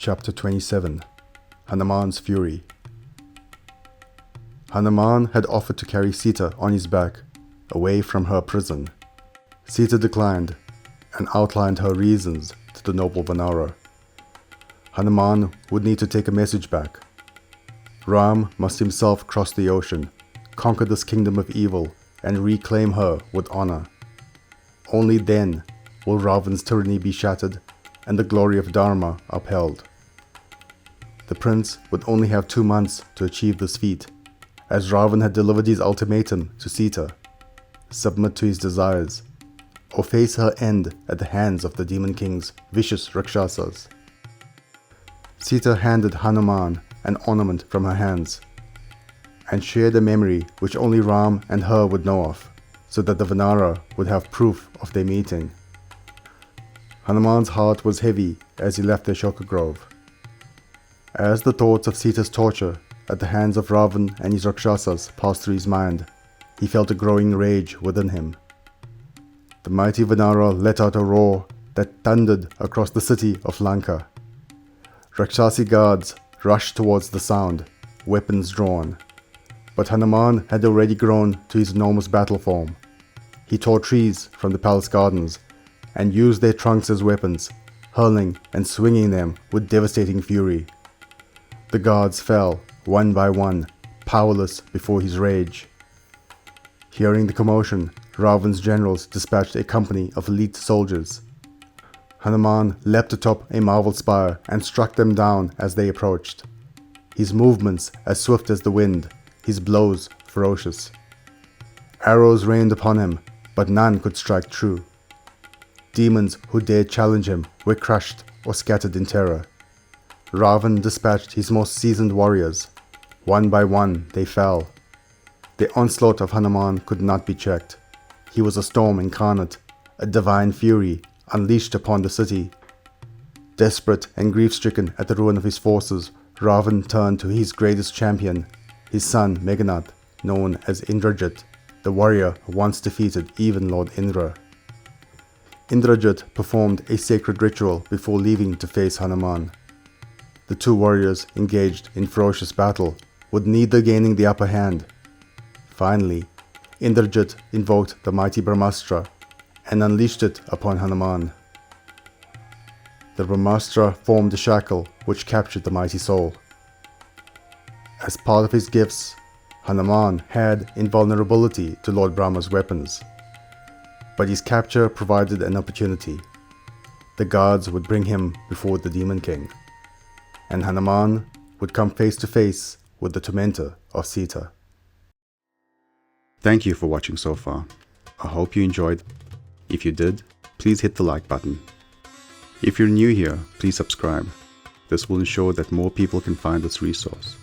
Chapter 27 Hanuman's Fury. Hanuman had offered to carry Sita on his back, away from her prison. Sita declined, and outlined her reasons to the noble Vanara. Hanuman would need to take a message back. Ram must himself cross the ocean, conquer this kingdom of evil, and reclaim her with honor. Only then will Ravana's tyranny be shattered and the glory of Dharma upheld. The prince would only have 2 months to achieve this feat, as Ravana had delivered his ultimatum to Sita: submit to his desires, or face her end at the hands of the demon king's vicious Rakshasas. Sita handed Hanuman an ornament from her hands, and shared a memory which only Ram and her would know of, so that the Vanara would have proof of their meeting. Hanuman's heart was heavy as he left the Ashoka Grove. As the thoughts of Sita's torture at the hands of Ravana and his Rakshasas passed through his mind, he felt a growing rage within him. The mighty Vanara let out a roar that thundered across the city of Lanka. Rakshasi guards rushed towards the sound, weapons drawn. But Hanuman had already grown to his enormous battle form. He tore trees from the palace gardens and used their trunks as weapons, hurling and swinging them with devastating fury. The guards fell, one by one, powerless before his rage. Hearing the commotion, Ravana's generals dispatched a company of elite soldiers. Hanuman leapt atop a marble spire and struck them down as they approached. His movements as swift as the wind, his blows ferocious. Arrows rained upon him, but none could strike true. Demons who dared challenge him were crushed or scattered in terror. Ravana dispatched his most seasoned warriors. One by one they fell. The onslaught of Hanuman could not be checked. He was a storm incarnate, a divine fury unleashed upon the city. Desperate and grief-stricken at the ruin of his forces, Ravana turned to his greatest champion, his son Meghannath, known as Indrajit, the warrior who once defeated even Lord Indra. Indrajit performed a sacred ritual before leaving to face Hanuman. The two warriors engaged in ferocious battle, with neither gaining the upper hand. Finally, Indrajit invoked the mighty Brahmastra and unleashed it upon Hanuman. The Brahmastra formed a shackle which captured the mighty soul. As part of his gifts, Hanuman had invulnerability to Lord Brahma's weapons. But his capture provided an opportunity. The gods would bring him before the demon king, and Hanuman would come face to face with the tormentor of Sita. Thank you for watching so far. I hope you enjoyed. If you did, please hit the like button. If you're new here, please subscribe. This will ensure that more people can find this resource.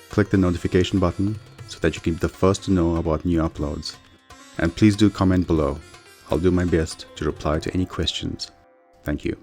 Click the notification button so that you can be the first to know about new uploads. And please do comment below. I'll do my best to reply to any questions. Thank you.